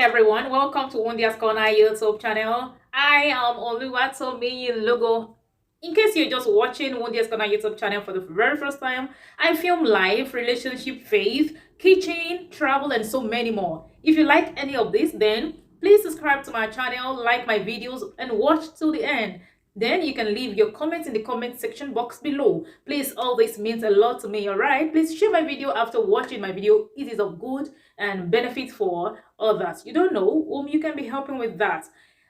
everyone, welcome to Wondia's Corner YouTube channel. I am Oluwatomiyi Logo. In case you're just watching Wondia's Corner YouTube channel for the very first time, I film life, relationship, faith, kitchen, travel, and so many more. If you like any of this, then please subscribe to my channel, like my videos, and watch till the end. Then you can leave your comments in the comment section box below. Please, all this means a lot to me, alright? Please share my video after watching my video. It is of good and benefit for others. You don't know whom you can be helping with that.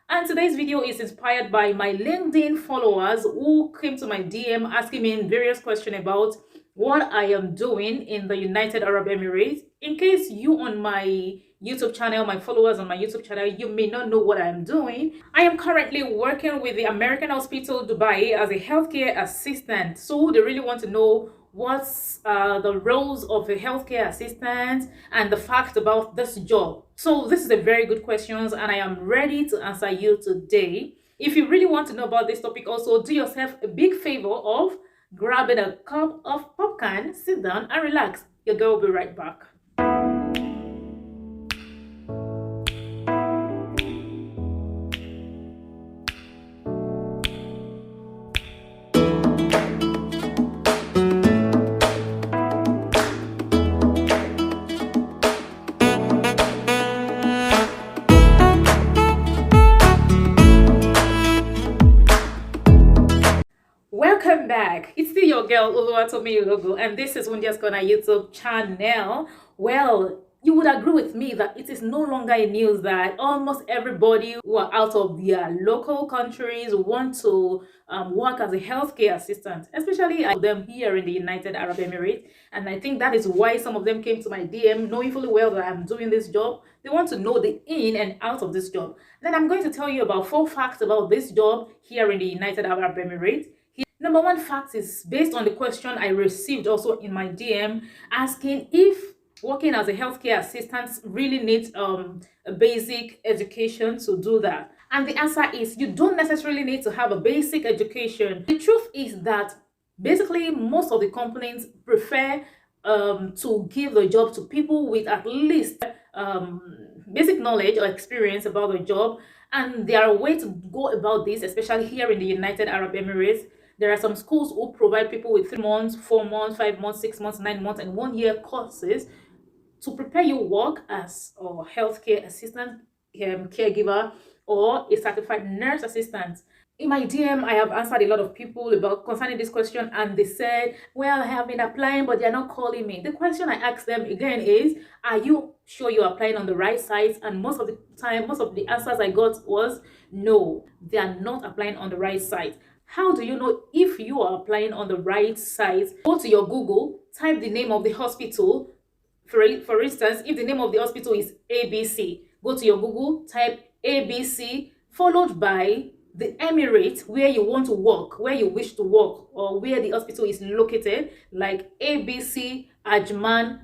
And today's video is inspired by my LinkedIn followers who came to my DM asking me various questions about what I am doing in the United Arab Emirates. In case you on my YouTube channel, my followers on my YouTube channel, you may not know what I am doing. I am currently working with the American Hospital Dubai as a healthcare assistant. So they really want to know what's the roles of a healthcare assistant and the fact about this job. So this is a very good question and I am ready to answer you today. If you really want to know about this topic also, do yourself a big favor of grabbing a cup of popcorn, sit down and relax. Your girl will be right back. Welcome back. It's still your girl Oluwatomiyi Logo, and this is Wondia's Corner YouTube channel. Well, you would agree with me that it is no longer a news that almost everybody who are out of their local countries want to work as a healthcare assistant, especially them here in the United Arab Emirates. And I think that is why some of them came to my DM, knowing fully well that I'm doing this job. They want to know the in and out of this job. Then I'm going to tell you about 4 facts about this job here in the United Arab Emirates. Number 1 fact is based on the question I received also in my DM asking if working as a healthcare assistant really needs a basic education to do that. And the answer is you don't necessarily need to have a basic education. The truth is that basically most of the companies prefer to give the job to people with at least basic knowledge or experience about the job. And there are ways to go about this, especially here in the United Arab Emirates. There are some schools who provide people with 3 months, 4 months, 5 months, 6 months, 9 months, and 1 year courses to prepare you work as a healthcare assistant, caregiver, or a certified nurse assistant. In my DM, I have answered a lot of people about concerning this question, and they said, well, I have been applying, but they're not calling me. The question I asked them again is, are you sure you're applying on the right sites? And most of the time, most of the answers I got was, no, they are not applying on the right site. How do you know if you are applying on the right site? Go to your Google, type the name of the hospital. For instance, if the name of the hospital is ABC, go to your Google, type ABC, followed by the Emirate where you want to work, where you wish to work, or where the hospital is located, like ABC Ajman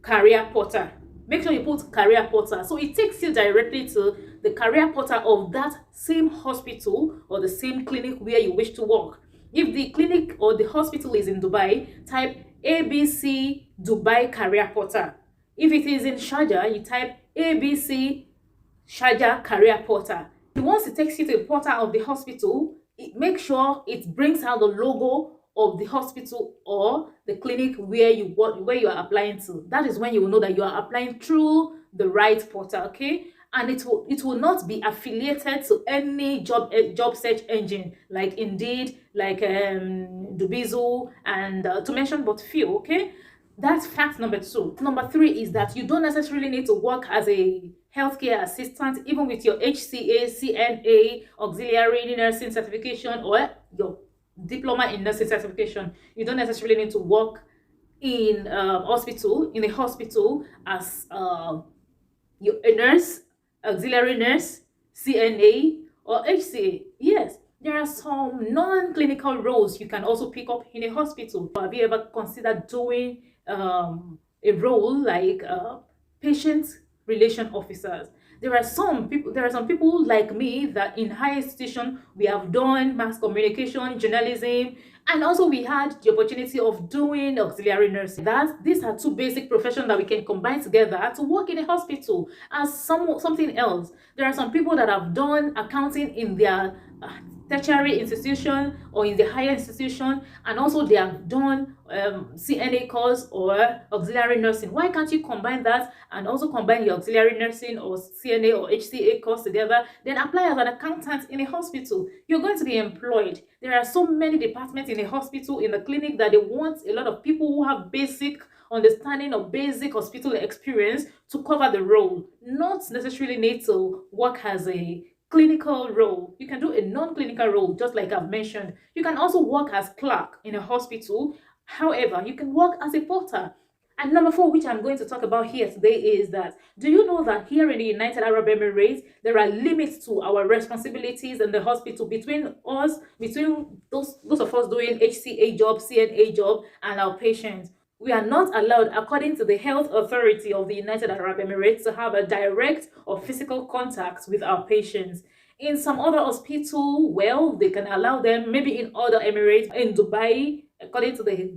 Career Portal. Make sure you put career portal, so it takes you directly to the career portal of that same hospital or the same clinic where you wish to work. If the clinic or the hospital is in Dubai, type ABC Dubai Career Portal. If it is in Sharjah, you type ABC Sharjah Career Portal. Once it takes you to the portal of the hospital, make sure it brings out the logo of the hospital or the clinic where you are applying to. That is when you will know that you are applying through the right portal, okay? And it will not be affiliated to any job search engine like Indeed, like Dubizu, and to mention but few, okay? That's fact number 2. Number 3 is that you don't necessarily need to work as a healthcare assistant, even with your HCA, CNA, auxiliary nursing certification, or your diploma in nursing certification. You don't necessarily need to work in a hospital as a nurse, auxiliary nurse, CNA, or HCA. Yes, there are some non-clinical roles you can also pick up in a hospital. Have you ever considered doing a role like patient relation officers? There are some people like me that in higher institution we have done mass communication, journalism, and also we had the opportunity of doing auxiliary nursing. These are two basic professions that we can combine together to work in a hospital as something else. There are some people that have done accounting in their tertiary institution or in the higher institution, and also they have done CNA course or auxiliary nursing. Why can't you combine that and also combine your auxiliary nursing or CNA or HCA course together, then apply as an accountant in a hospital? You're going to be employed. There are so many departments in a hospital, in the clinic, that they want a lot of people who have basic understanding of basic hospital experience to cover the role, not necessarily need to work as a clinical role. You can do a non-clinical role, just like I've mentioned. You can also work as clerk in a hospital. However, you can work as a porter. And number 4, which I'm going to talk about here today, is that do you know that here in the United Arab Emirates, there are limits to our responsibilities in the hospital between those of us doing HCA job, CNA job, and our patients? We are not allowed, according to the Health Authority of the United Arab Emirates, to have a direct or physical contact with our patients. In some other hospital, well, they can allow them, maybe in other Emirates, in Dubai, according to the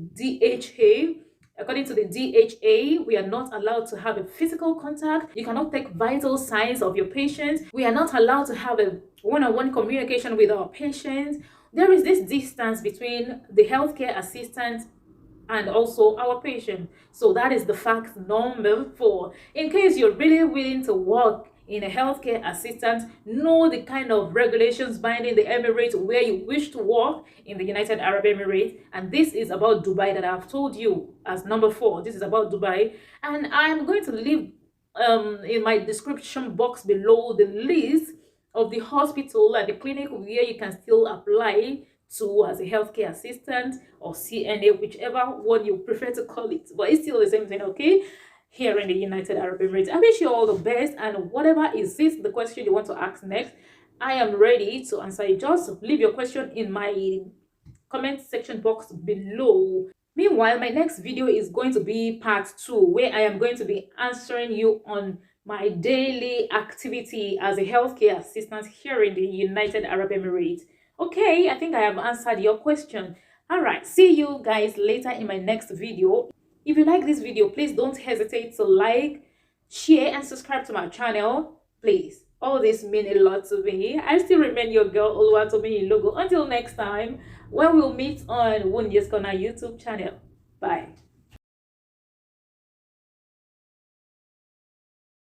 DHA, we are not allowed to have a physical contact. You cannot take vital signs of your patients. We are not allowed to have a one-on-one communication with our patients. There is this distance between the healthcare assistant and also our patient. So that is the fact number 4. In case you're really willing to work in a healthcare assistant, know the kind of regulations binding the Emirates where you wish to work in the United Arab Emirates. And this is about Dubai that I've told you as number 4. This is about Dubai, and I'm going to leave in my description box below the list of the hospital and the clinic where you can still apply to as a healthcare assistant or CNA, whichever one you prefer to call it, but it's still the same thing, okay? Here in the United Arab Emirates. I wish you all the best, and whatever is this the question you want to ask next, I am ready to answer it. Just leave your question in my comment section box below. Meanwhile, my next video is going to be part 2, where I am going to be answering you on my daily activity as a healthcare assistant here in the United Arab Emirates. Okay, I think I have answered your question. All right, see you guys later in my next video. If you like this video, please don't hesitate to like, share, and subscribe to my channel. Please, all this means a lot to me. I still remain your girl, Oluwatomi Logo. Until next time, when we'll meet on Wunye's Corner YouTube channel. Bye.